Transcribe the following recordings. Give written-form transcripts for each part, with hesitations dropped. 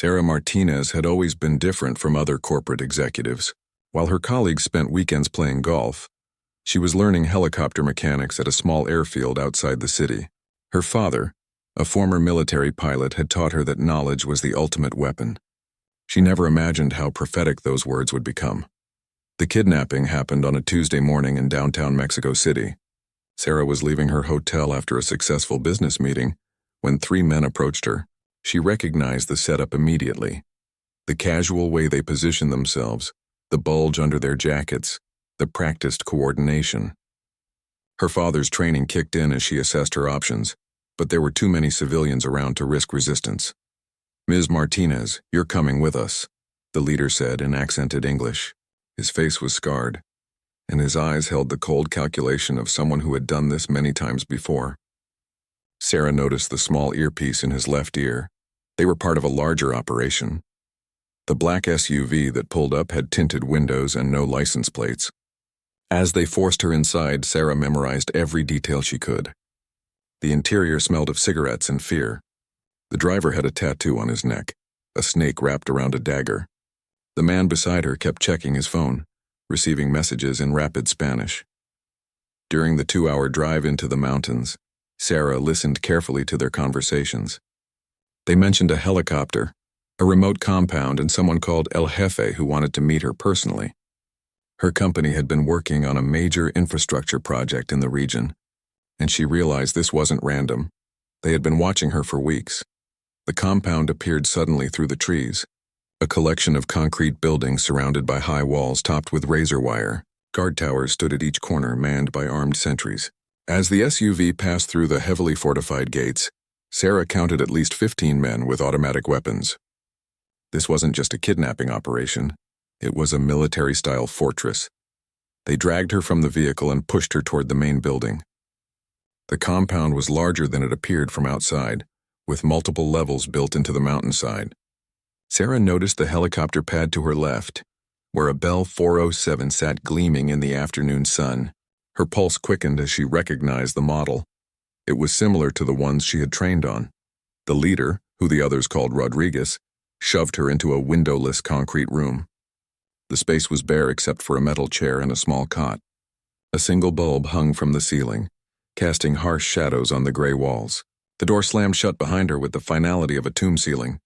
Sarah Martinez had always been different from other corporate executives. While her colleagues spent weekends playing golf, she was learning helicopter mechanics at a small airfield outside the city. Her father, a former military pilot, had taught her that knowledge was the ultimate weapon. She never imagined how prophetic those words would become. The kidnapping happened on a Tuesday morning in downtown Mexico City. Sarah was leaving her hotel after a successful business meeting when 3 men approached her. She recognized the setup immediately. The casual way they positioned themselves, the bulge under their jackets, the practiced coordination. Her father's training kicked in as she assessed her options, but there were too many civilians around to risk resistance. "Ms. Martinez, you're coming with us," the leader said in accented English. His face was scarred, and his eyes held the cold calculation of someone who had done this many times before. Sarah noticed the small earpiece in his left ear. They were part of a larger operation. The black SUV that pulled up had tinted windows and no license plates. As they forced her inside, Sarah memorized every detail she could. The interior smelled of cigarettes and fear. The driver had a tattoo on his neck, a snake wrapped around a dagger. The man beside her kept checking his phone, receiving messages in rapid Spanish. During the 2-hour drive into the mountains, Sarah listened carefully to their conversations. They mentioned a helicopter, a remote compound, and someone called El Jefe who wanted to meet her personally. Her company had been working on a major infrastructure project in the region, and she realized this wasn't random. They had been watching her for weeks. The compound appeared suddenly through the trees, a collection of concrete buildings surrounded by high walls topped with razor wire. Guard towers stood at each corner, manned by armed sentries. As the SUV passed through the heavily fortified gates, Sarah counted at least 15 men with automatic weapons. This wasn't just a kidnapping operation. It was a military-style fortress. They dragged her from the vehicle and pushed her toward the main building. The compound was larger than it appeared from outside, with multiple levels built into the mountainside. Sarah noticed the helicopter pad to her left, where a Bell 407 sat gleaming in the afternoon sun. Her pulse quickened as she recognized the model. It was similar to the ones she had trained on. The leader, who the others called Rodriguez, shoved her into a windowless concrete room. The space was bare except for a metal chair and a small cot. A single bulb hung from the ceiling, casting harsh shadows on the gray walls. The door slammed shut behind her with the finality of a tomb ceiling.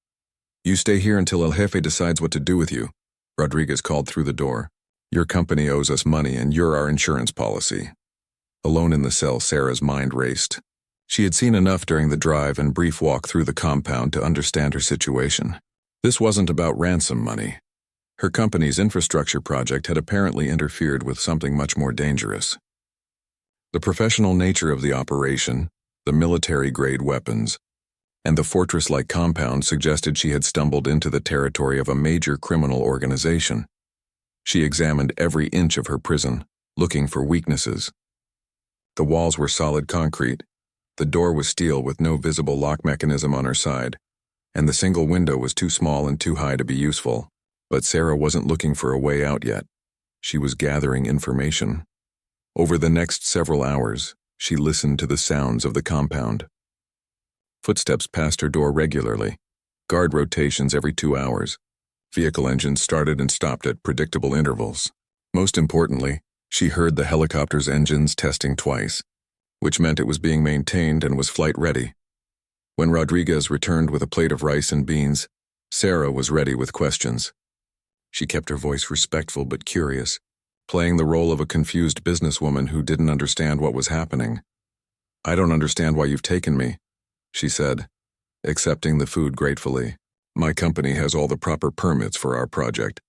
"You stay here until El Jefe decides what to do with you," Rodriguez called through the door. "Your company owes us money and you're our insurance policy." Alone in the cell, Sarah's mind raced. She had seen enough during the drive and brief walk through the compound to understand her situation. This wasn't about ransom money. Her company's infrastructure project had apparently interfered with something much more dangerous. The professional nature of the operation, the military-grade weapons, and the fortress-like compound suggested she had stumbled into the territory of a major criminal organization. She examined every inch of her prison, looking for weaknesses. The walls were solid concrete, the door was steel with no visible lock mechanism on her side, and the single window was too small and too high to be useful. But Sarah wasn't looking for a way out yet. She was gathering information. Over the next several hours, she listened to the sounds of the compound. Footsteps passed her door regularly, guard rotations every 2 hours. Vehicle engines started and stopped at predictable intervals. Most importantly, she heard the helicopter's engines testing twice, which meant it was being maintained and was flight ready. When Rodriguez returned with a plate of rice and beans, Sarah was ready with questions. She kept her voice respectful but curious, playing the role of a confused businesswoman who didn't understand what was happening. "I don't understand why you've taken me," she said, accepting the food gratefully. "My company has all the proper permits for our project."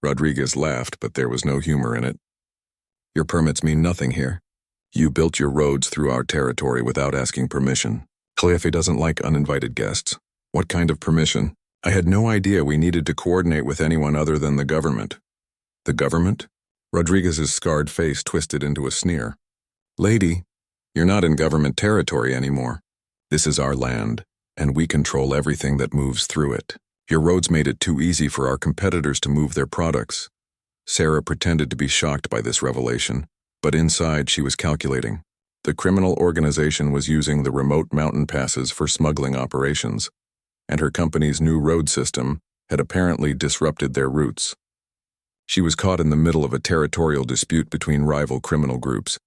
Rodriguez laughed, but there was no humor in it. "Your permits mean nothing here. You built your roads through our territory without asking permission. Jefe doesn't like uninvited guests." "What kind of permission?" "I had no idea we needed to coordinate with anyone other than the government." "The government?" Rodriguez's scarred face twisted into a sneer. "Lady, you're not in government territory anymore. This is our land, and we control everything that moves through it. Your roads made it too easy for our competitors to move their products." Sarah pretended to be shocked by this revelation, but inside she was calculating. The criminal organization was using the remote mountain passes for smuggling operations. and her company's new road system had apparently disrupted their routes. She was caught in the middle of a territorial dispute between rival criminal groups.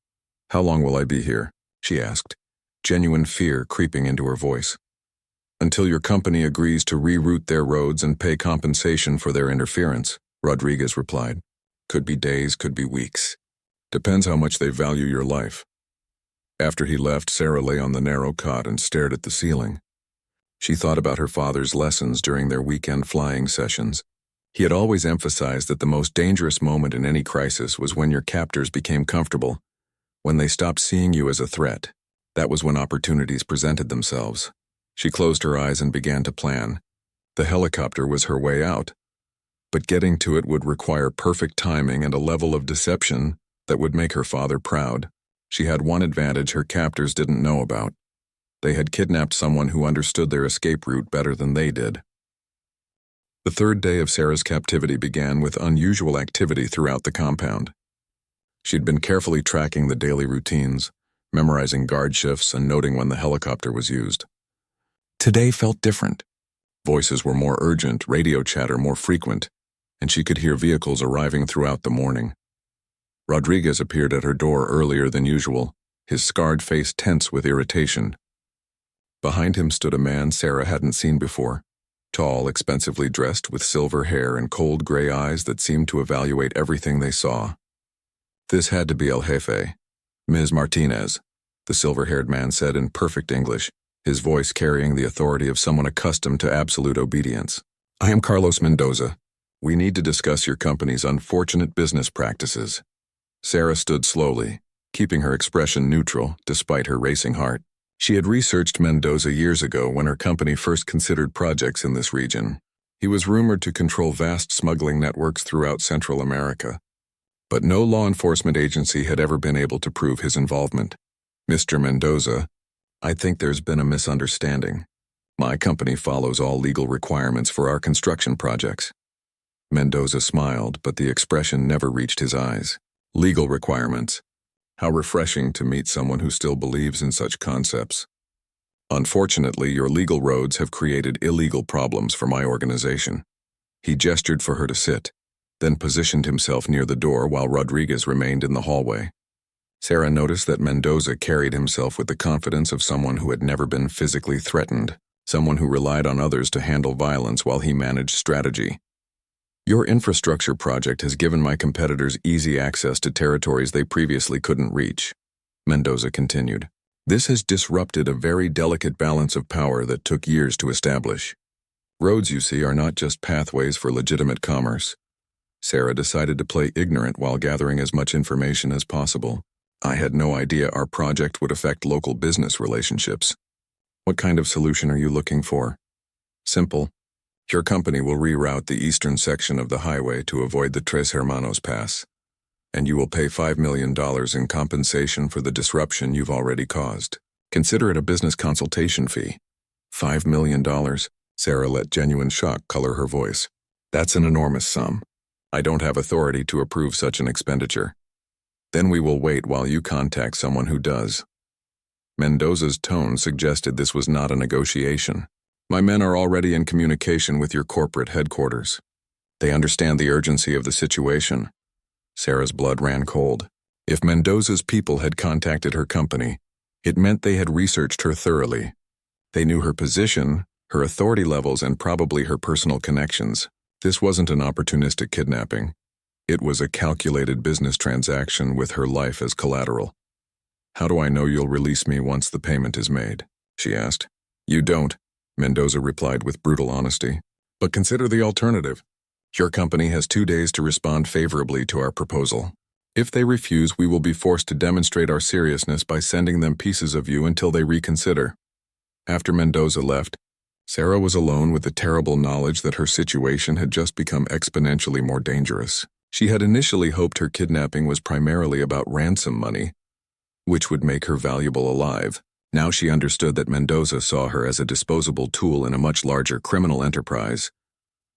"How long will I be here?" she asked, genuine fear creeping into her voice. "Until your company agrees to reroute their roads and pay compensation for their interference," Rodriguez replied. "Could be days, could be weeks. Depends how much they value your life." After he left, Sarah lay on the narrow cot and stared at the ceiling. She thought about her father's lessons during their weekend flying sessions. He had always emphasized that the most dangerous moment in any crisis was when your captors became comfortable, when they stopped seeing you as a threat. That was when opportunities presented themselves. She closed her eyes and began to plan. The helicopter was her way out, but getting to it would require perfect timing and a level of deception that would make her father proud. She had one advantage her captors didn't know about. They had kidnapped someone who understood their escape route better than they did. The third day of Sarah's captivity began with unusual activity throughout the compound. She'd been carefully tracking the daily routines, memorizing guard shifts and noting when the helicopter was used. Today felt different. Voices were more urgent, radio chatter more frequent, and she could hear vehicles arriving throughout the morning. Rodriguez appeared at her door earlier than usual, his scarred face tense with irritation. Behind him stood a man Sarah hadn't seen before, tall, expensively dressed with silver hair and cold gray eyes that seemed to evaluate everything they saw. "This had to be El Jefe, Ms. Martinez," the silver-haired man said in perfect English, his voice carrying the authority of someone accustomed to absolute obedience. "I am Carlos Mendoza. We need to discuss your company's unfortunate business practices." Sarah stood slowly, keeping her expression neutral despite her racing heart. She had researched Mendoza years ago when her company first considered projects in this region. He was rumored to control vast smuggling networks throughout Central America, but no law enforcement agency had ever been able to prove his involvement. "Mr. Mendoza, I think there's been a misunderstanding. My company follows all legal requirements for our construction projects." Mendoza smiled, but the expression never reached his eyes. "Legal requirements? How refreshing to meet someone who still believes in such concepts. Unfortunately, your legal roads have created illegal problems for my organization." He gestured for her to sit, then positioned himself near the door while Rodriguez remained in the hallway. Sarah noticed that Mendoza carried himself with the confidence of someone who had never been physically threatened, someone who relied on others to handle violence while he managed strategy. "Your infrastructure project has given my competitors easy access to territories they previously couldn't reach," Mendoza continued. "This has disrupted a very delicate balance of power that took years to establish. Roads, you see, are not just pathways for legitimate commerce." Sarah decided to play ignorant while gathering as much information as possible. "I had no idea our project would affect local business relationships." "What kind of solution are you looking for?" "Simple. Your company will reroute the eastern section of the highway to avoid the Tres Hermanos Pass, and you will pay $5 million in compensation for the disruption you've already caused. Consider it a business consultation fee." $5 million? Sarah let genuine shock color her voice. "That's an enormous sum. I don't have authority to approve such an expenditure." "Then we will wait while you contact someone who does." Mendoza's tone suggested this was not a negotiation. "My men are already in communication with your corporate headquarters. They understand the urgency of the situation." Sarah's blood ran cold. If Mendoza's people had contacted her company, it meant they had researched her thoroughly. They knew her position, her authority levels, and probably her personal connections. This wasn't an opportunistic kidnapping. It was a calculated business transaction with her life as collateral. "How do I know you'll release me once the payment is made?" she asked. "You don't," Mendoza replied with brutal honesty. "But consider the alternative. Your company has 2 days to respond favorably to our proposal. If they refuse, we will be forced to demonstrate our seriousness by sending them pieces of you until they reconsider." After Mendoza left, Sarah was alone with the terrible knowledge that her situation had just become exponentially more dangerous. She had initially hoped her kidnapping was primarily about ransom money, which would make her valuable alive. Now she understood that Mendoza saw her as a disposable tool in a much larger criminal enterprise.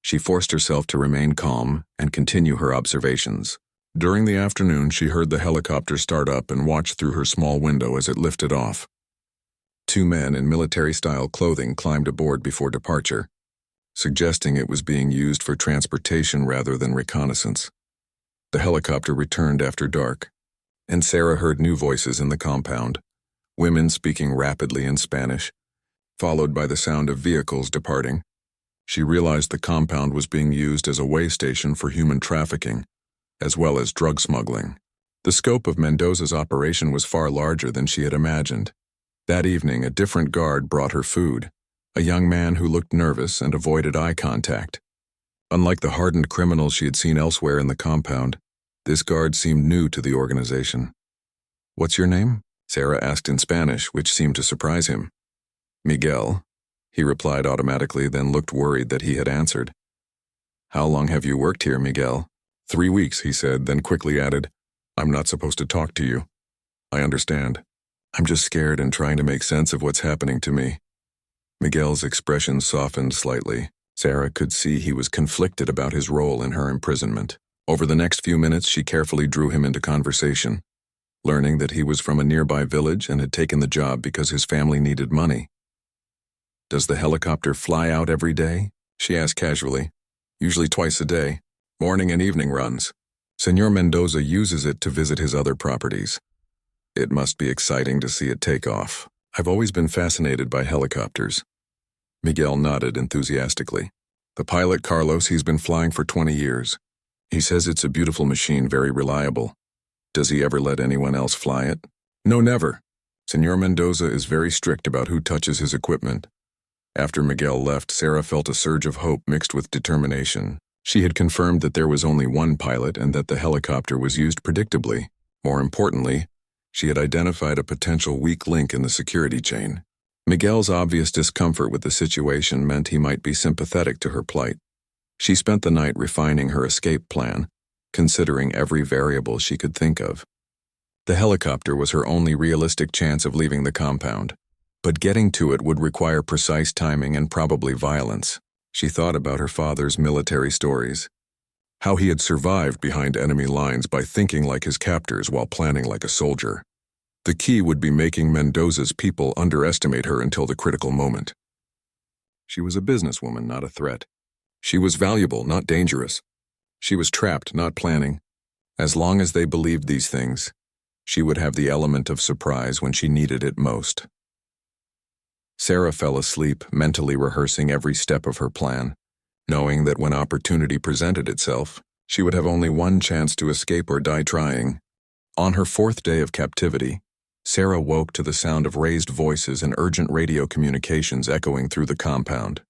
She forced herself to remain calm and continue her observations. During the afternoon, she heard the helicopter start up and watched through her small window as it lifted off. Two men in military-style clothing climbed aboard before departure, suggesting it was being used for transportation rather than reconnaissance. The helicopter returned after dark, and Sarah heard new voices in the compound, women speaking rapidly in Spanish, followed by the sound of vehicles departing. She realized the compound was being used as a way station for human trafficking, as well as drug smuggling. The scope of Mendoza's operation was far larger than she had imagined. That evening, a different guard brought her food, a young man who looked nervous and avoided eye contact. Unlike the hardened criminals she had seen elsewhere in the compound, this guard seemed new to the organization. "What's your name?" Sarah asked in Spanish, which seemed to surprise him. "Miguel," he replied automatically, then looked worried that he had answered. "How long have you worked here, Miguel?" 3 weeks, he said, then quickly added, "I'm not supposed to talk to you." "I understand. I'm just scared and trying to make sense of what's happening to me." Miguel's expression softened slightly. Sarah could see he was conflicted about his role in her imprisonment. Over the next few minutes, she carefully drew him into conversation, learning that he was from a nearby village and had taken the job because his family needed money. "Does the helicopter fly out every day?" she asked casually. "Usually twice a day, morning and evening runs. Senor Mendoza uses it to visit his other properties. It must be exciting to see it take off. I've always been fascinated by helicopters." Miguel nodded enthusiastically. "The pilot, Carlos, he's been flying for 20 years. He says it's a beautiful machine, very reliable. Does he ever let anyone else fly it?" "No, never. Senor Mendoza is very strict about who touches his equipment." After Miguel left, Sarah felt a surge of hope mixed with determination. She had confirmed that there was only one pilot and that the helicopter was used predictably. More importantly, she had identified a potential weak link in the security chain. Miguel's obvious discomfort with the situation meant he might be sympathetic to her plight. She spent the night refining her escape plan, considering every variable she could think of. The helicopter was her only realistic chance of leaving the compound, but getting to it would require precise timing and probably violence. She thought about her father's military stories, how he had survived behind enemy lines by thinking like his captors while planning like a soldier. The key would be making Mendoza's people underestimate her until the critical moment. She was a businesswoman, not a threat. She was valuable, not dangerous. She was trapped, not planning. As long as they believed these things, she would have the element of surprise when she needed it most. Sarah fell asleep, mentally rehearsing every step of her plan, knowing that when opportunity presented itself, she would have only one chance to escape or die trying. On her 4th day of captivity, Sarah woke to the sound of raised voices and urgent radio communications echoing through the compound.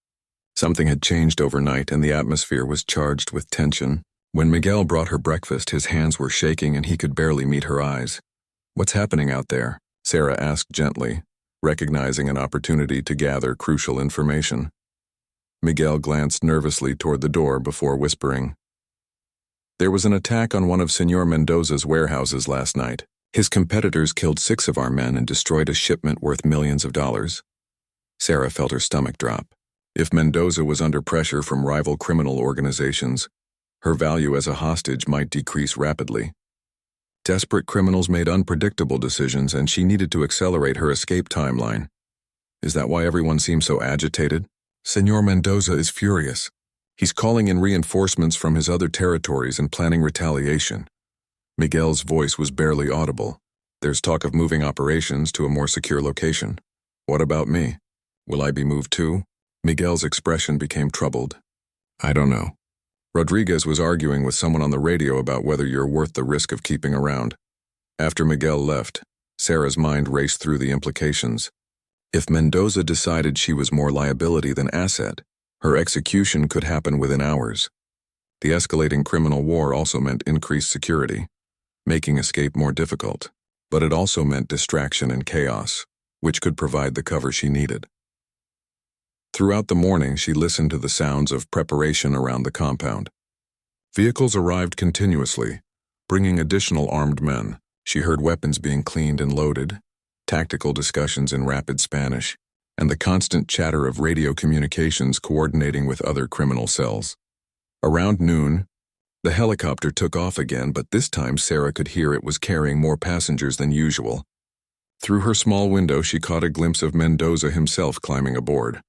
Something had changed overnight and the atmosphere was charged with tension. When Miguel brought her breakfast, his hands were shaking and he could barely meet her eyes. "What's happening out there?" Sarah asked gently, recognizing an opportunity to gather crucial information. Miguel glanced nervously toward the door before whispering, "There was an attack on one of Senor Mendoza's warehouses last night. His competitors killed 6 of our men and destroyed a shipment worth millions of dollars." Sarah felt her stomach drop. If Mendoza was under pressure from rival criminal organizations, her value as a hostage might decrease rapidly. Desperate criminals made unpredictable decisions, and she needed to accelerate her escape timeline. Is that why everyone seems so agitated? Senor Mendoza is furious. He's calling in reinforcements from his other territories and planning retaliation. Miguel's voice was barely audible. There's talk of moving operations to a more secure location. What about me? Will I be moved too? Miguel's expression became troubled. I don't know. Rodriguez was arguing with someone on the radio about whether you're worth the risk of keeping around. After Miguel left, Sarah's mind raced through the implications. If Mendoza decided she was more liability than asset, her execution could happen within hours. The escalating criminal war also meant increased security, making escape more difficult, but it also meant distraction and chaos, which could provide the cover she needed. Throughout the morning, she listened to the sounds of preparation around the compound. Vehicles arrived continuously, bringing additional armed men. She heard weapons being cleaned and loaded, tactical discussions in rapid Spanish, and the constant chatter of radio communications coordinating with other criminal cells. Around noon, the helicopter took off again, but this time Sarah could hear it was carrying more passengers than usual. Through her small window, she caught a glimpse of Mendoza himself climbing aboard,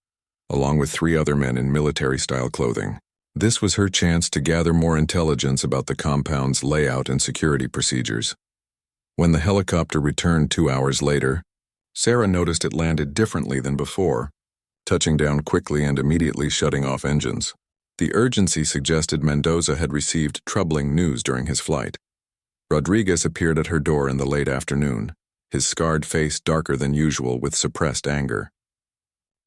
along with 3 other men in military-style clothing. This was her chance to gather more intelligence about the compound's layout and security procedures. When the helicopter returned 2 hours later, Sarah noticed it landed differently than before, touching down quickly and immediately shutting off engines. The urgency suggested Mendoza had received troubling news during his flight. Rodriguez appeared at her door in the late afternoon, his scarred face darker than usual with suppressed anger.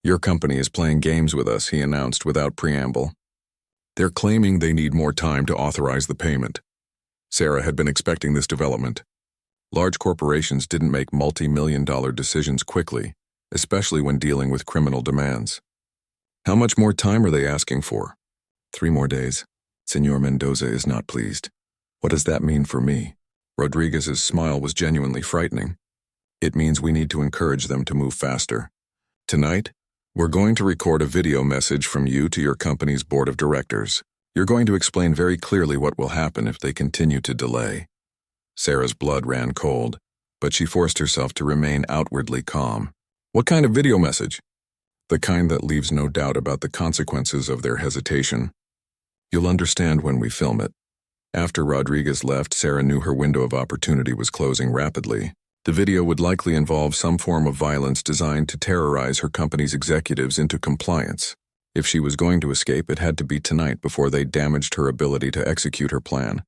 "Your company is playing games with us," he announced without preamble. "They're claiming they need more time to authorize the payment." Sarah had been expecting this development. Large corporations didn't make multi-million-dollar decisions quickly, especially when dealing with criminal demands. "How much more time are they asking for?" 3 more days. Senor Mendoza is not pleased. "What does that mean for me?" Rodriguez's smile was genuinely frightening. "It means we need to encourage them to move faster. Tonight, we're going to record a video message from you to your company's board of directors. You're going to explain very clearly what will happen if they continue to delay." Sarah's blood ran cold, but she forced herself to remain outwardly calm. "What kind of video message?" "The kind that leaves no doubt about the consequences of their hesitation. You'll understand when we film it." After Rodriguez left, Sarah knew her window of opportunity was closing rapidly. The video would likely involve some form of violence designed to terrorize her company's executives into compliance. If she was going to escape, it had to be tonight before they damaged her ability to execute her plan.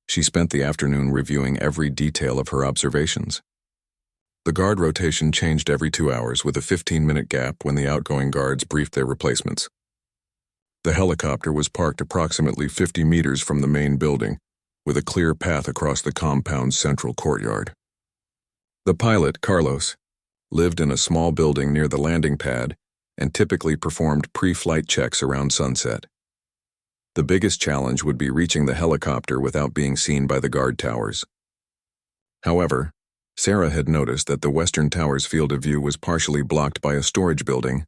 She spent the afternoon reviewing every detail of her observations. The guard rotation changed every 2 hours with a 15-minute gap when the outgoing guards briefed their replacements. The helicopter was parked approximately 50 meters from the main building, with a clear path across the compound's central courtyard. The pilot, Carlos, lived in a small building near the landing pad and typically performed pre-flight checks around sunset. The biggest challenge would be reaching the helicopter without being seen by the guard towers. However, Sarah had noticed that the western tower's field of view was partially blocked by a storage building,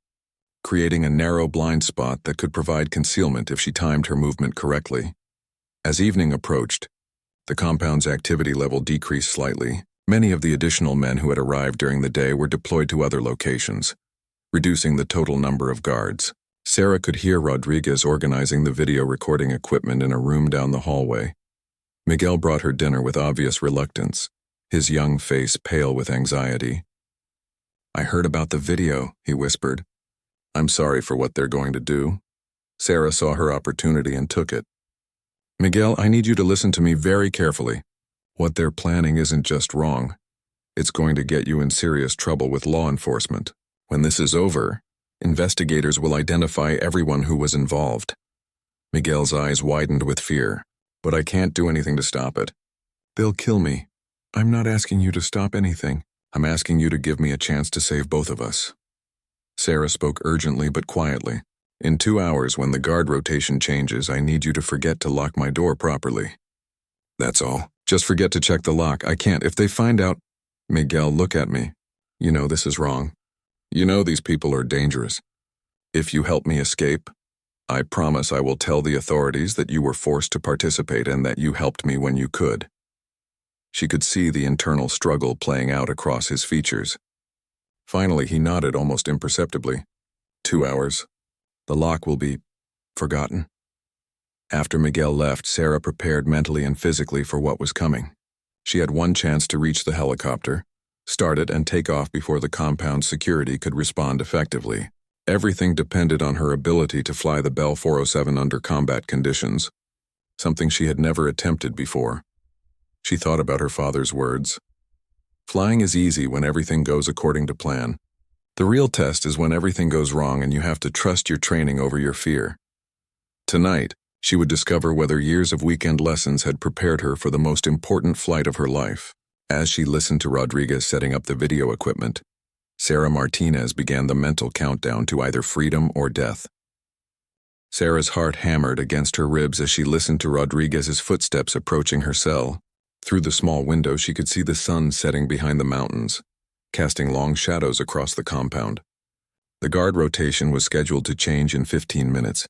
creating a narrow blind spot that could provide concealment if she timed her movement correctly. As evening approached, the compound's activity level decreased slightly. Many of the additional men who had arrived during the day were deployed to other locations, reducing the total number of guards. Sarah could hear Rodriguez organizing the video recording equipment in a room down the hallway. Miguel brought her dinner with obvious reluctance, his young face pale with anxiety. "I heard about the video," he whispered. "I'm sorry for what they're going to do." Sarah saw her opportunity and took it. "Miguel, I need you to listen to me very carefully. What they're planning isn't just wrong. It's going to get you in serious trouble with law enforcement. When this is over, investigators will identify everyone who was involved." Miguel's eyes widened with fear. "But I can't do anything to stop it." "They'll kill me." "I'm not asking you to stop anything. I'm asking you to give me a chance to save both of us." Sarah spoke urgently but quietly. "In 2 hours, when the guard rotation changes, I need you to forget to lock my door properly. That's all. Just forget to check the lock. I can't. If they find out—" "Miguel, look at me. You know this is wrong. You know these people are dangerous. If you help me escape, I promise I will tell the authorities that you were forced to participate and that you helped me when you could." She could see the internal struggle playing out across his features. Finally, he nodded almost imperceptibly. 2 hours. The lock will be forgotten." After Miguel left, Sarah prepared mentally and physically for what was coming. She had one chance to reach the helicopter, start it, and take off before the compound security could respond effectively. Everything depended on her ability to fly the Bell 407 under combat conditions, something she had never attempted before. She thought about her father's words. Flying is easy when everything goes according to plan. The real test is when everything goes wrong and you have to trust your training over your fear. Tonight, she would discover whether years of weekend lessons had prepared her for the most important flight of her life. As she listened to Rodriguez setting up the video equipment, Sarah Martinez began the mental countdown to either freedom or death. Sarah's heart hammered against her ribs as she listened to Rodriguez's footsteps approaching her cell. Through the small window, she could see the sun setting behind the mountains, casting long shadows across the compound. The guard rotation was scheduled to change in 15 minutes,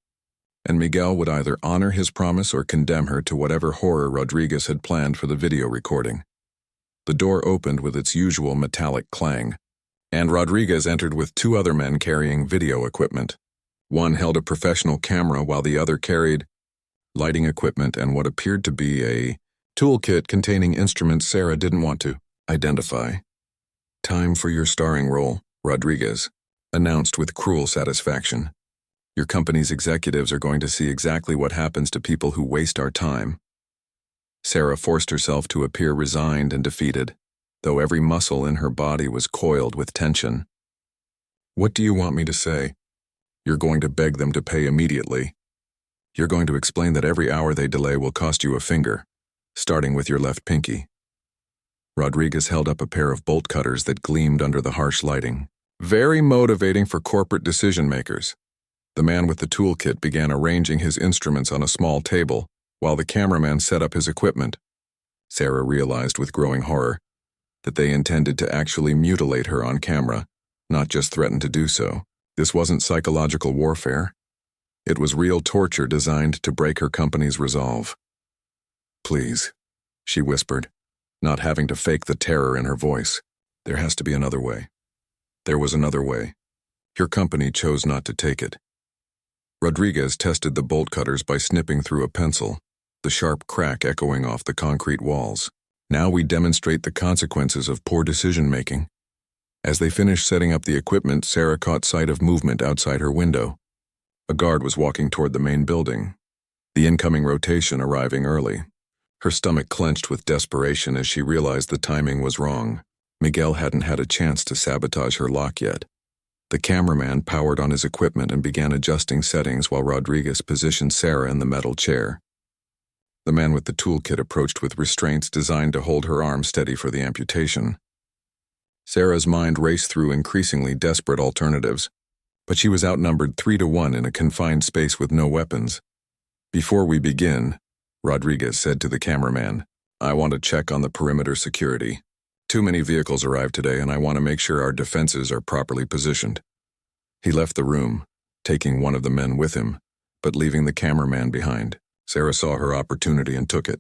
and Miguel would either honor his promise or condemn her to whatever horror Rodriguez had planned for the video recording. The door opened with its usual metallic clang, and Rodriguez entered with two other men carrying video equipment. One held a professional camera while the other carried lighting equipment and what appeared to be a toolkit containing instruments Sarah didn't want to identify. "Time for your starring role," Rodriguez announced with cruel satisfaction. "Your company's executives are going to see exactly what happens to people who waste our time." Sarah forced herself to appear resigned and defeated, though every muscle in her body was coiled with tension. "What do you want me to say? You're going to beg them to pay immediately. You're going to explain that every hour they delay will cost you a finger, starting with your left pinky." Rodriguez held up a pair of bolt cutters that gleamed under the harsh lighting. Very motivating for corporate decision-makers. The man with the toolkit began arranging his instruments on a small table, while the cameraman set up his equipment. Sarah realized with growing horror that they intended to actually mutilate her on camera, not just threaten to do so. This wasn't psychological warfare. It was real torture designed to break her company's resolve. "Please," she whispered, not having to fake the terror in her voice. "There has to be another way." There was another way. Your company chose not to take it. Rodriguez tested the bolt cutters by snipping through a pencil, the sharp crack echoing off the concrete walls. "Now we demonstrate the consequences of poor decision-making." As they finished setting up the equipment, Sarah caught sight of movement outside her window. A guard was walking toward the main building, the incoming rotation arriving early. Her stomach clenched with desperation as she realized the timing was wrong. Miguel hadn't had a chance to sabotage her lock yet. The cameraman powered on his equipment and began adjusting settings while Rodriguez positioned Sarah in the metal chair. The man with the toolkit approached with restraints designed to hold her arm steady for the amputation. Sarah's mind raced through increasingly desperate alternatives, but she was outnumbered 3-1 in a confined space with no weapons. "Before we begin," Rodriguez said to the cameraman, "I want to check on the perimeter security. Too many vehicles arrived today, and I want to make sure our defenses are properly positioned." He left the room, taking one of the men with him, but leaving the cameraman behind. Sarah saw her opportunity and took it.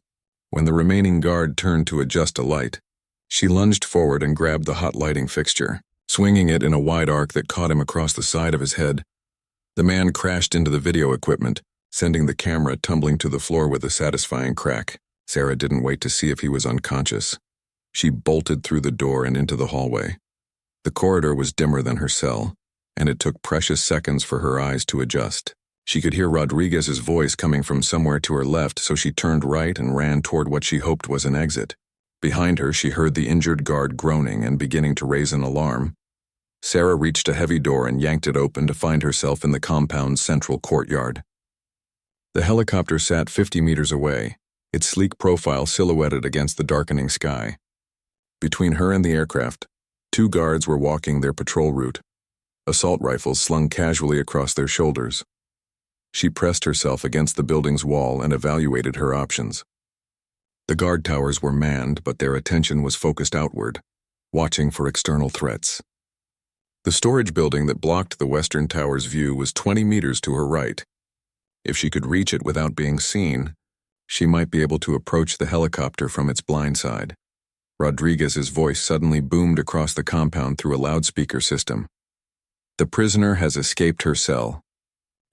When the remaining guard turned to adjust a light, she lunged forward and grabbed the hot lighting fixture, swinging it in a wide arc that caught him across the side of his head. The man crashed into the video equipment, sending the camera tumbling to the floor with a satisfying crack. Sarah didn't wait to see if he was unconscious. She bolted through the door and into the hallway. The corridor was dimmer than her cell, and it took precious seconds for her eyes to adjust. She could hear Rodriguez's voice coming from somewhere to her left, so she turned right and ran toward what she hoped was an exit. Behind her, she heard the injured guard groaning and beginning to raise an alarm. Sarah reached a heavy door and yanked it open to find herself in the compound's central courtyard. The helicopter sat 50 meters away, its sleek profile silhouetted against the darkening sky. Between her and the aircraft, two guards were walking their patrol route, assault rifles slung casually across their shoulders. She pressed herself against the building's wall and evaluated her options. The guard towers were manned, but their attention was focused outward, watching for external threats. The storage building that blocked the western tower's view was 20 meters to her right. If she could reach it without being seen, she might be able to approach the helicopter from its blind side. Rodriguez's voice suddenly boomed across the compound through a loudspeaker system. "The prisoner has escaped her cell.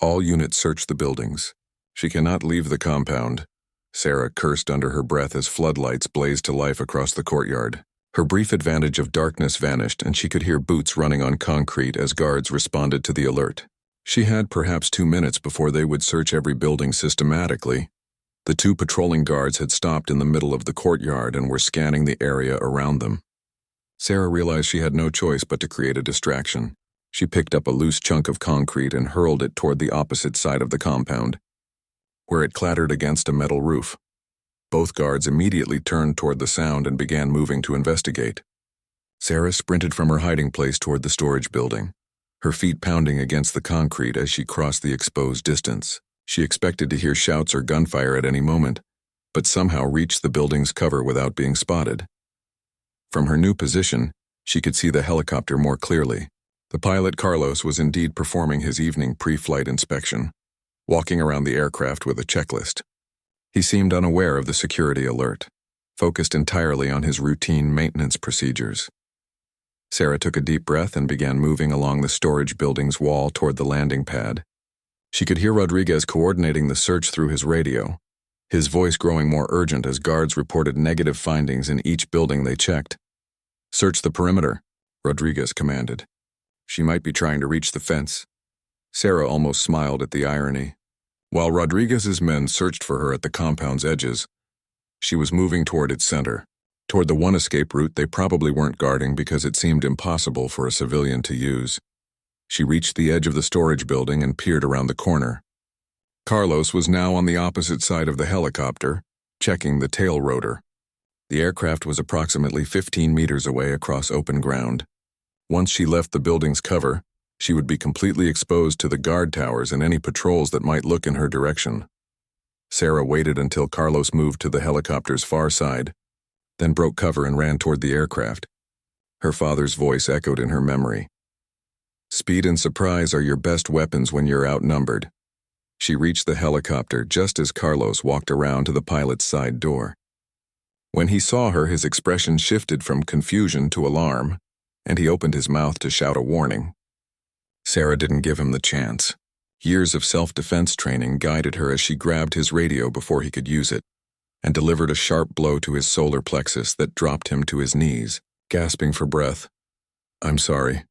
All units search the buildings. She cannot leave the compound." Sarah cursed under her breath as floodlights blazed to life across the courtyard. Her brief advantage of darkness vanished, and she could hear boots running on concrete as guards responded to the alert. She had perhaps 2 minutes before they would search every building systematically. The two patrolling guards had stopped in the middle of the courtyard and were scanning the area around them. Sarah realized she had no choice but to create a distraction. She picked up a loose chunk of concrete and hurled it toward the opposite side of the compound, where it clattered against a metal roof. Both guards immediately turned toward the sound and began moving to investigate. Sarah sprinted from her hiding place toward the storage building, her feet pounding against the concrete as she crossed the exposed distance. She expected to hear shouts or gunfire at any moment, but somehow reached the building's cover without being spotted. From her new position, she could see the helicopter more clearly. The pilot, Carlos, was indeed performing his evening pre-flight inspection, walking around the aircraft with a checklist. He seemed unaware of the security alert. focused entirely on his routine maintenance procedures. Sarah took a deep breath and began moving along the storage building's wall toward the landing pad. She could hear Rodriguez coordinating the search through his radio, his voice growing more urgent as guards reported negative findings in each building they checked. "Search the perimeter," Rodriguez commanded. "She might be trying to reach the fence." Sarah almost smiled at the irony. While Rodriguez's men searched for her at the compound's edges, she was moving toward its center, toward the one escape route they probably weren't guarding because it seemed impossible for a civilian to use. She reached the edge of the storage building and peered around the corner. Carlos was now on the opposite side of the helicopter, checking the tail rotor. The aircraft was approximately 15 meters away across open ground. Once she left the building's cover, she would be completely exposed to the guard towers and any patrols that might look in her direction. Sarah waited until Carlos moved to the helicopter's far side, then broke cover and ran toward the aircraft. Her father's voice echoed in her memory. "Speed and surprise are your best weapons when you're outnumbered." She reached the helicopter just as Carlos walked around to the pilot's side door. When he saw her, his expression shifted from confusion to alarm, and he opened his mouth to shout a warning. Sarah didn't give him the chance. Years of self-defense training guided her as she grabbed his radio before he could use it, and delivered a sharp blow to his solar plexus that dropped him to his knees, gasping for breath. "I'm sorry,"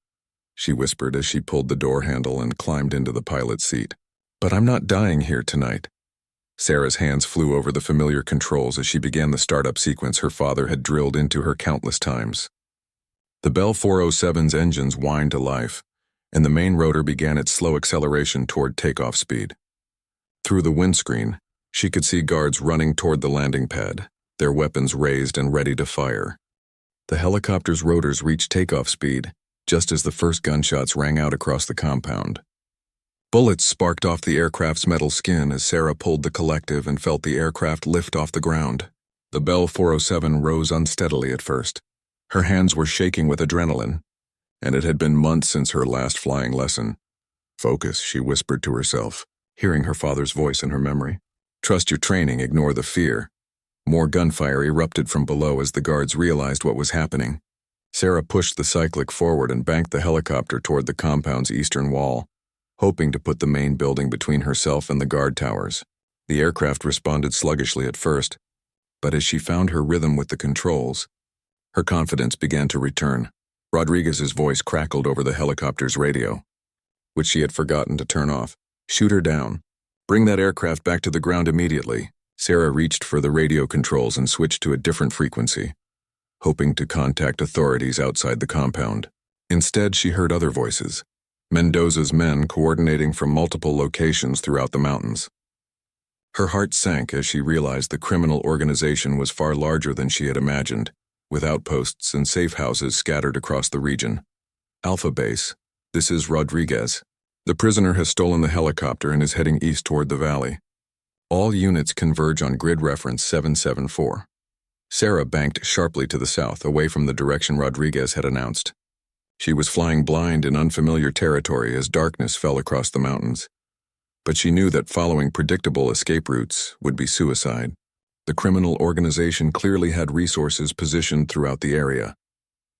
she whispered as she pulled the door handle and climbed into the pilot's seat. "But I'm not dying here tonight." Sarah's hands flew over the familiar controls as she began the startup sequence her father had drilled into her countless times. The Bell 407's engines whined to life, and the main rotor began its slow acceleration toward takeoff speed. Through the windscreen, she could see guards running toward the landing pad, their weapons raised and ready to fire. The helicopter's rotors reached takeoff speed, just as the first gunshots rang out across the compound. Bullets sparked off the aircraft's metal skin as Sarah pulled the collective and felt the aircraft lift off the ground. The Bell 407 rose unsteadily at first. Her hands were shaking with adrenaline, and it had been months since her last flying lesson. "Focus," she whispered to herself, hearing her father's voice in her memory. "Trust your training, ignore the fear." More gunfire erupted from below as the guards realized what was happening. Sarah pushed the cyclic forward and banked the helicopter toward the compound's eastern wall, hoping to put the main building between herself and the guard towers. The aircraft responded sluggishly at first, but as she found her rhythm with the controls, her confidence began to return. Rodriguez's voice crackled over the helicopter's radio, which she had forgotten to turn off. "Shoot her down. Bring that aircraft back to the ground immediately." Sarah reached for the radio controls and switched to a different frequency, hoping to contact authorities outside the compound. Instead, she heard other voices, Mendoza's men coordinating from multiple locations throughout the mountains. Her heart sank as she realized the criminal organization was far larger than she had imagined, with outposts and safe houses scattered across the region. "Alpha Base, this is Rodriguez. The prisoner has stolen the helicopter and is heading east toward the valley. All units converge on grid reference 774. Sarah banked sharply to the south, away from the direction Rodriguez had announced. She was flying blind in unfamiliar territory as darkness fell across the mountains. But she knew that following predictable escape routes would be suicide. The criminal organization clearly had resources positioned throughout the area.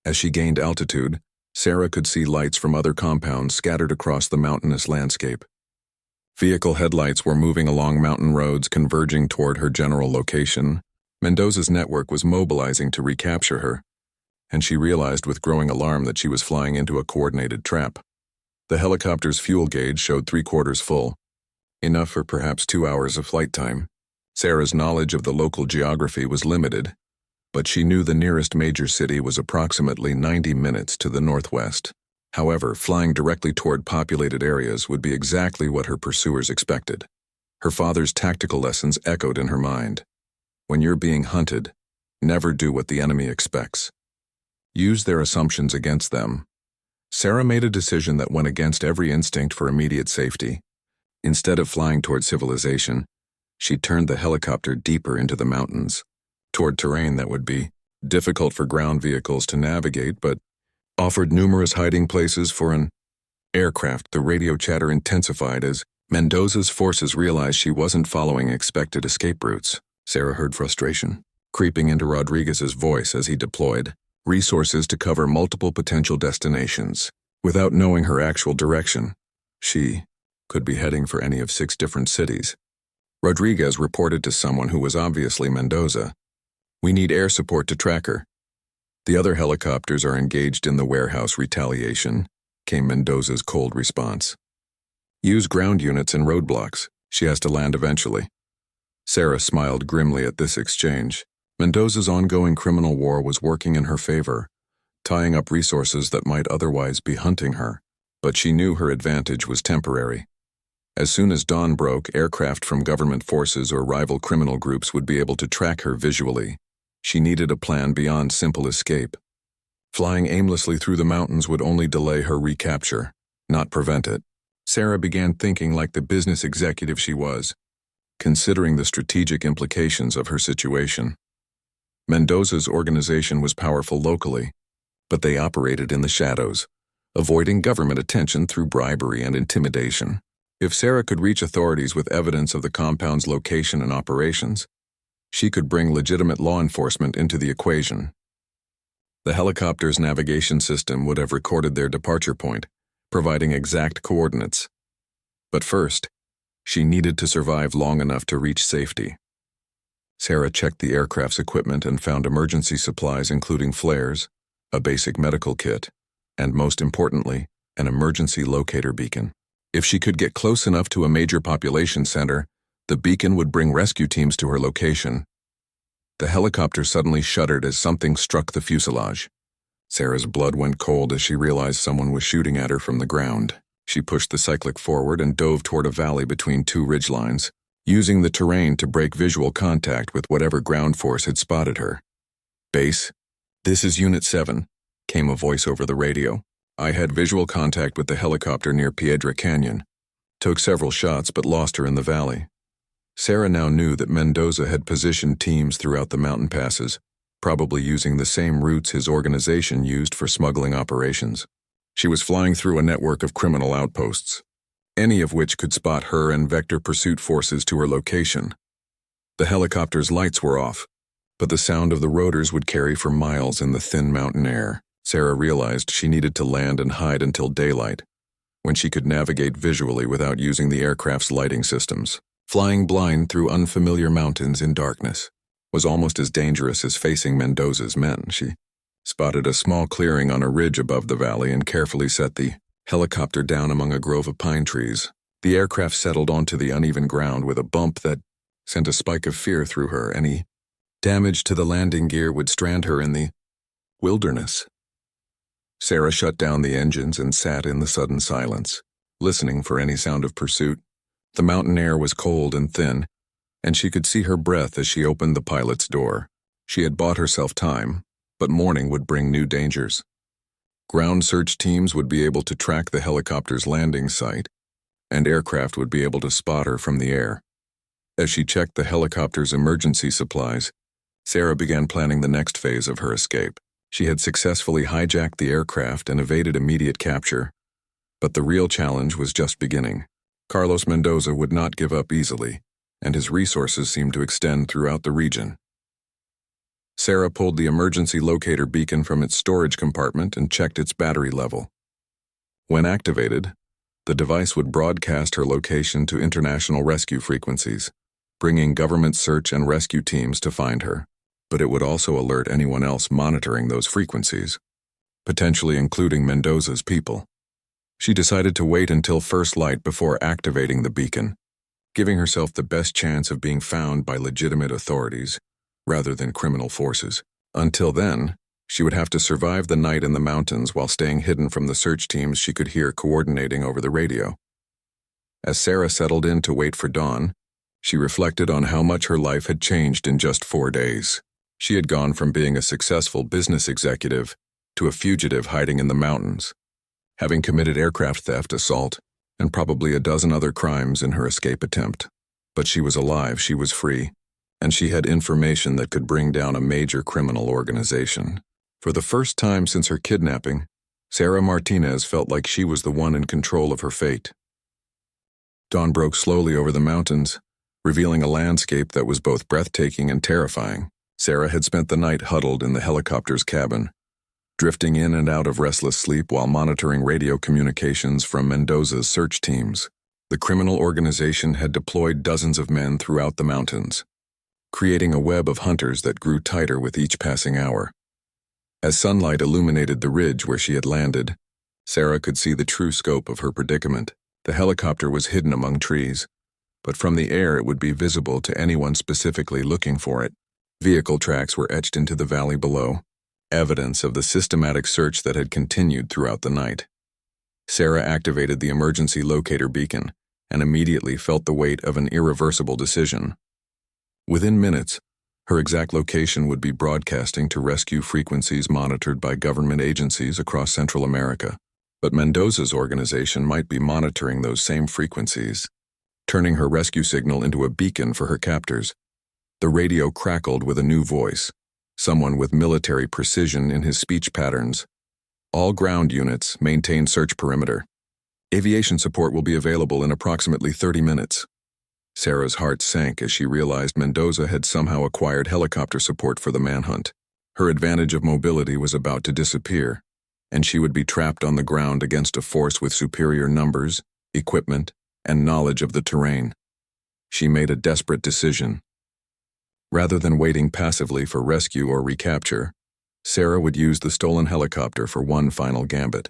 As she gained altitude, Sarah could see lights from other compounds scattered across the mountainous landscape. Vehicle headlights were moving along mountain roads converging toward her general location. Mendoza's network was mobilizing to recapture her, and she realized with growing alarm that she was flying into a coordinated trap. The helicopter's fuel gauge showed 3/4 full, enough for perhaps 2 hours of flight time. Sarah's knowledge of the local geography was limited, but she knew the nearest major city was approximately 90 minutes to the northwest. However, flying directly toward populated areas would be exactly what her pursuers expected. Her father's tactical lessons echoed in her mind. When you're being hunted, never do what the enemy expects. Use their assumptions against them. Sarah made a decision that went against every instinct for immediate safety. Instead of flying toward civilization, she turned the helicopter deeper into the mountains, toward terrain that would be difficult for ground vehicles to navigate, but offered numerous hiding places for an aircraft. The radio chatter intensified as Mendoza's forces realized she wasn't following expected escape routes. Sarah heard frustration, creeping into Rodriguez's voice as he deployed resources to cover multiple potential destinations. Without knowing her actual direction, she could be heading for any of 6 different cities. Rodriguez reported to someone who was obviously Mendoza, "We need air support to track her." "The other helicopters are engaged in the warehouse retaliation," came Mendoza's cold response. "Use ground units and roadblocks. She has to land eventually." Sarah smiled grimly at this exchange. Mendoza's ongoing criminal war was working in her favor, tying up resources that might otherwise be hunting her. But she knew her advantage was temporary. As soon as dawn broke, aircraft from government forces or rival criminal groups would be able to track her visually. She needed a plan beyond simple escape. Flying aimlessly through the mountains would only delay her recapture, not prevent it. Sarah began thinking like the business executive she was, considering the strategic implications of her situation. Mendoza's organization was powerful locally, but they operated in the shadows, avoiding government attention through bribery and intimidation. If Sarah could reach authorities with evidence of the compound's location and operations, she could bring legitimate law enforcement into the equation. The helicopter's navigation system would have recorded their departure point, providing exact coordinates. But first, she needed to survive long enough to reach safety. Sarah checked the aircraft's equipment and found emergency supplies including flares, a basic medical kit, and most importantly, an emergency locator beacon. If she could get close enough to a major population center, the beacon would bring rescue teams to her location. The helicopter suddenly shuddered as something struck the fuselage. Sarah's blood went cold as she realized someone was shooting at her from the ground. She pushed the cyclic forward and dove toward a valley between 2 ridgelines, using the terrain to break visual contact with whatever ground force had spotted her. "Base, this is Unit 7, came a voice over the radio. "I had visual contact with the helicopter near Piedra Canyon. Took several shots but lost her in the valley." Sarah now knew that Mendoza had positioned teams throughout the mountain passes, probably using the same routes his organization used for smuggling operations. She was flying through a network of criminal outposts, any of which could spot her and vector pursuit forces to her location. The helicopter's lights were off, but the sound of the rotors would carry for miles in the thin mountain air. Sarah realized she needed to land and hide until daylight, when she could navigate visually without using the aircraft's lighting systems. Flying blind through unfamiliar mountains in darkness was almost as dangerous as facing Mendoza's men. She spotted a small clearing on a ridge above the valley and carefully set the helicopter down among a grove of pine trees. The aircraft settled onto the uneven ground with a bump that sent a spike of fear through her. Any damage to the landing gear would strand her in the wilderness. Sarah shut down the engines and sat in the sudden silence, listening for any sound of pursuit. The mountain air was cold and thin, and she could see her breath as she opened the pilot's door. She had bought herself time, but morning would bring new dangers. Ground search teams would be able to track the helicopter's landing site, and aircraft would be able to spot her from the air. As she checked the helicopter's emergency supplies, Sarah began planning the next phase of her escape. She had successfully hijacked the aircraft and evaded immediate capture, but the real challenge was just beginning. Carlos Mendoza would not give up easily, and his resources seemed to extend throughout the region. Sarah pulled the emergency locator beacon from its storage compartment and checked its battery level. When activated, the device would broadcast her location to international rescue frequencies, bringing government search and rescue teams to find her. But it would also alert anyone else monitoring those frequencies, potentially including Mendoza's people. She decided to wait until first light before activating the beacon, giving herself the best chance of being found by legitimate authorities rather than criminal forces. Until then, she would have to survive the night in the mountains while staying hidden from the search teams she could hear coordinating over the radio. As Sarah settled in to wait for dawn, she reflected on how much her life had changed in just 4 days. She had gone from being a successful business executive to a fugitive hiding in the mountains, having committed aircraft theft, assault, and probably a dozen other crimes in her escape attempt. But she was alive, she was free, and she had information that could bring down a major criminal organization. For the first time since her kidnapping, Sarah Martinez felt like she was the one in control of her fate. Dawn broke slowly over the mountains, revealing a landscape that was both breathtaking and terrifying. Sarah had spent the night huddled in the helicopter's cabin, drifting in and out of restless sleep while monitoring radio communications from Mendoza's search teams. The criminal organization had deployed dozens of men throughout the mountains, creating a web of hunters that grew tighter with each passing hour. As sunlight illuminated the ridge where she had landed, Sarah could see the true scope of her predicament. The helicopter was hidden among trees, but from the air it would be visible to anyone specifically looking for it. Vehicle tracks were etched into the valley below, evidence of the systematic search that had continued throughout the night. Sarah activated the emergency locator beacon and immediately felt the weight of an irreversible decision. Within minutes, her exact location would be broadcasting to rescue frequencies monitored by government agencies across Central America. But Mendoza's organization might be monitoring those same frequencies, turning her rescue signal into a beacon for her captors. The radio crackled with a new voice, someone with military precision in his speech patterns. All ground units maintain search perimeter. Aviation support will be available in approximately 30 minutes. Sarah's heart sank as she realized Mendoza had somehow acquired helicopter support for the manhunt. Her advantage of mobility was about to disappear, and she would be trapped on the ground against a force with superior numbers, equipment, and knowledge of the terrain. She made a desperate decision. Rather than waiting passively for rescue or recapture, Sarah would use the stolen helicopter for one final gambit.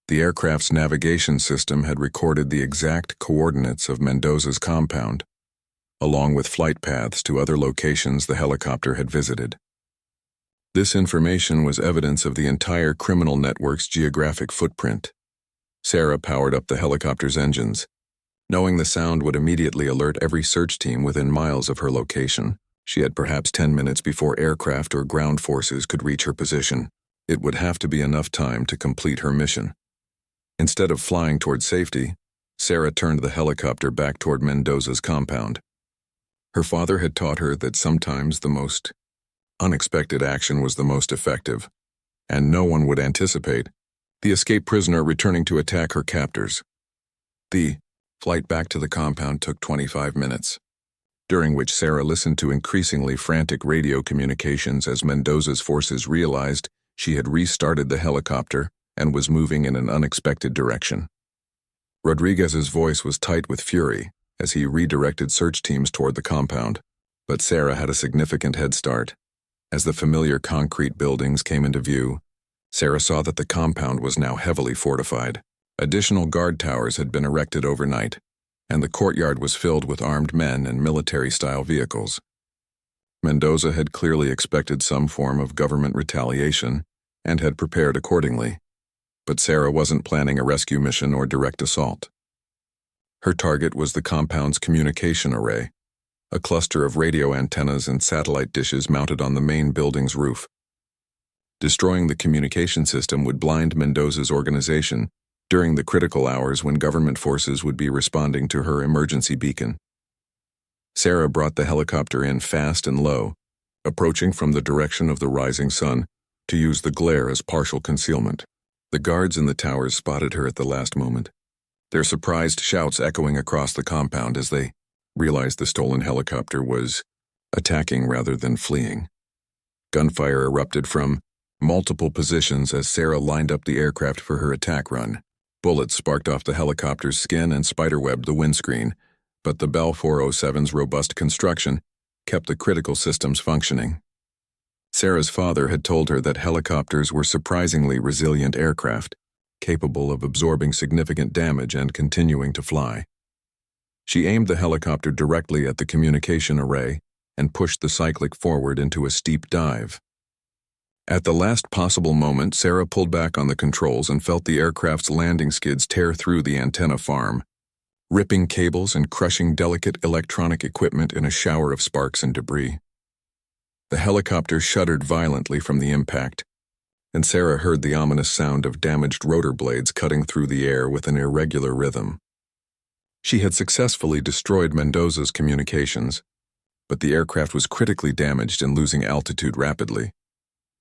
The aircraft's navigation system had recorded the exact coordinates of Mendoza's compound, along with flight paths to other locations the helicopter had visited. This information was evidence of the entire criminal network's geographic footprint. Sarah powered up the helicopter's engines, knowing the sound would immediately alert every search team within miles of her location. She had perhaps 10 minutes before aircraft or ground forces could reach her position. It would have to be enough time to complete her mission. Instead of flying toward safety, Sarah turned the helicopter back toward Mendoza's compound. Her father had taught her that sometimes the most unexpected action was the most effective, and no one would anticipate the escaped prisoner returning to attack her captors. The flight back to the compound took 25 minutes, during which Sarah listened to increasingly frantic radio communications as Mendoza's forces realized she had restarted the helicopter and was moving in an unexpected direction. Rodriguez's voice was tight with fury as he redirected search teams toward the compound, but Sarah had a significant head start. As the familiar concrete buildings came into view, Sarah saw that the compound was now heavily fortified. Additional guard towers had been erected overnight, and the courtyard was filled with armed men and military-style vehicles. Mendoza had clearly expected some form of government retaliation and had prepared accordingly. But Sarah wasn't planning a rescue mission or direct assault. Her target was the compound's communication array, a cluster of radio antennas and satellite dishes mounted on the main building's roof. Destroying the communication system would blind Mendoza's organization during the critical hours when government forces would be responding to her emergency beacon. Sarah brought the helicopter in fast and low, approaching from the direction of the rising sun to use the glare as partial concealment. The guards in the towers spotted her at the last moment, their surprised shouts echoing across the compound as they realized the stolen helicopter was attacking rather than fleeing. Gunfire erupted from multiple positions as Sarah lined up the aircraft for her attack run. Bullets sparked off the helicopter's skin and spiderwebbed the windscreen, but the Bell 407's robust construction kept the critical systems functioning. Sarah's father had told her that helicopters were surprisingly resilient aircraft, capable of absorbing significant damage and continuing to fly. She aimed the helicopter directly at the communication array and pushed the cyclic forward into a steep dive. At the last possible moment, Sarah pulled back on the controls and felt the aircraft's landing skids tear through the antenna farm, ripping cables and crushing delicate electronic equipment in a shower of sparks and debris. The helicopter shuddered violently from the impact, and Sarah heard the ominous sound of damaged rotor blades cutting through the air with an irregular rhythm. She had successfully destroyed Mendoza's communications, but the aircraft was critically damaged and losing altitude rapidly.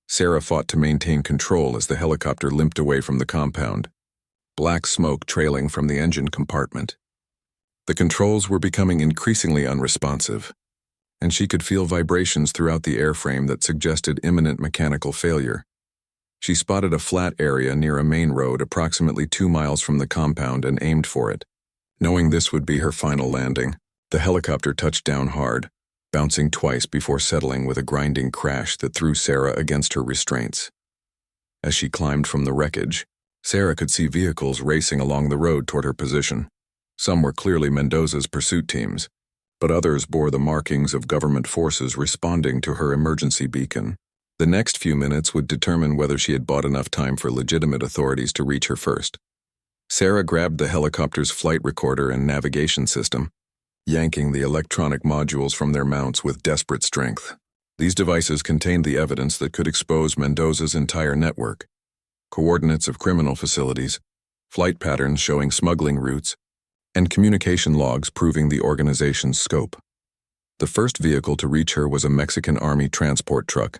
Sarah fought to maintain control as the helicopter limped away from the compound, black smoke trailing from the engine compartment. The controls were becoming increasingly unresponsive, and she could feel vibrations throughout the airframe that suggested imminent mechanical failure. She spotted a flat area near a main road approximately 2 miles from the compound and aimed for it. Knowing this would be her final landing, the helicopter touched down hard, bouncing twice before settling with a grinding crash that threw Sarah against her restraints. As she climbed from the wreckage, Sarah could see vehicles racing along the road toward her position. Some were clearly Mendoza's pursuit teams, but others bore the markings of government forces responding to her emergency beacon. The next few minutes would determine whether she had bought enough time for legitimate authorities to reach her first. Sarah grabbed the helicopter's flight recorder and navigation system, yanking the electronic modules from their mounts with desperate strength. These devices contained the evidence that could expose Mendoza's entire network: coordinates of criminal facilities, flight patterns showing smuggling routes, and communication logs proving the organization's scope. The first vehicle to reach her was a Mexican Army transport truck,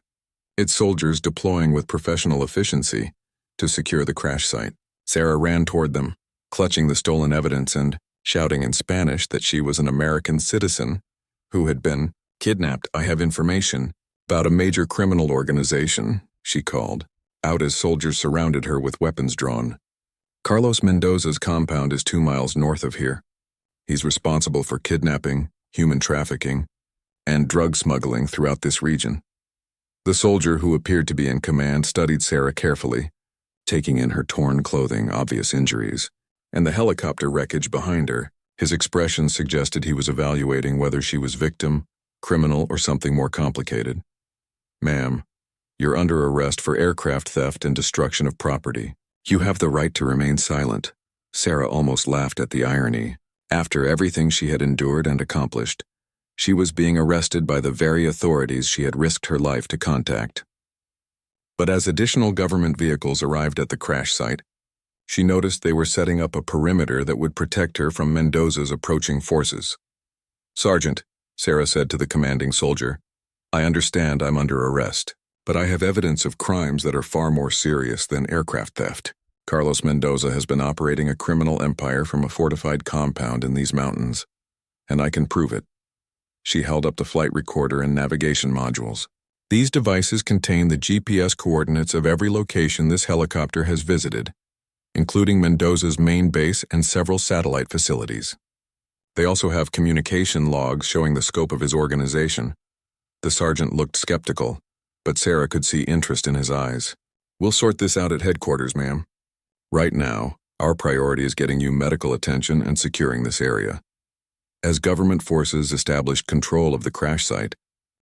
its soldiers deploying with professional efficiency to secure the crash site. Sarah ran toward them, clutching the stolen evidence and shouting in Spanish that she was an American citizen who had been kidnapped. "I have information about a major criminal organization," she called out as soldiers surrounded her with weapons drawn. "Carlos Mendoza's compound is 2 miles north of here. He's responsible for kidnapping, human trafficking, and drug smuggling throughout this region." The soldier who appeared to be in command studied Sarah carefully, taking in her torn clothing, obvious injuries, and the helicopter wreckage behind her. His expression suggested he was evaluating whether she was victim, criminal, or something more complicated. "Ma'am, you're under arrest for aircraft theft and destruction of property. You have the right to remain silent." Sarah almost laughed at the irony. After everything she had endured and accomplished, she was being arrested by the very authorities she had risked her life to contact. But as additional government vehicles arrived at the crash site, she noticed they were setting up a perimeter that would protect her from Mendoza's approaching forces. "Sergeant," Sarah said to the commanding soldier, "I understand I'm under arrest, but I have evidence of crimes that are far more serious than aircraft theft. Carlos Mendoza has been operating a criminal empire from a fortified compound in these mountains, and I can prove it." She held up the flight recorder and navigation modules. "These devices contain the GPS coordinates of every location this helicopter has visited, including Mendoza's main base and several satellite facilities. They also have communication logs showing the scope of his organization." The sergeant looked skeptical, but Sarah could see interest in his eyes. "We'll sort this out at headquarters, ma'am. Right now, our priority is getting you medical attention and securing this area." As government forces established control of the crash site,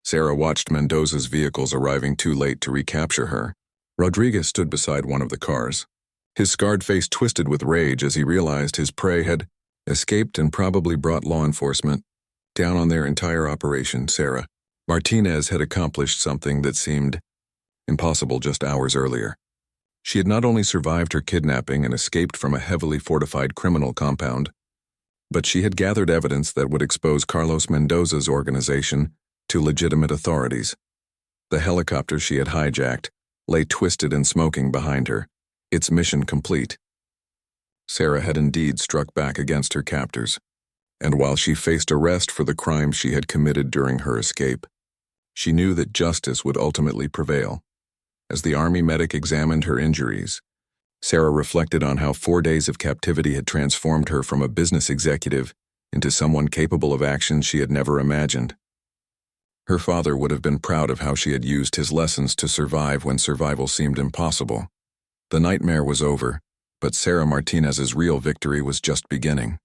Sarah watched Mendoza's vehicles arriving too late to recapture her. Rodriguez stood beside one of the cars. His scarred face twisted with rage as he realized his prey had escaped and probably brought law enforcement down on their entire operation. Sarah Martinez had accomplished something that seemed impossible just hours earlier. She had not only survived her kidnapping and escaped from a heavily fortified criminal compound, but she had gathered evidence that would expose Carlos Mendoza's organization to legitimate authorities. The helicopter she had hijacked lay twisted and smoking behind her, its mission complete. Sarah had indeed struck back against her captors, and while she faced arrest for the crimes she had committed during her escape, she knew that justice would ultimately prevail. As the Army medic examined her injuries, Sarah reflected on how 4 days of captivity had transformed her from a business executive into someone capable of actions she had never imagined. Her father would have been proud of how she had used his lessons to survive when survival seemed impossible. The nightmare was over, but Sarah Martinez's real victory was just beginning.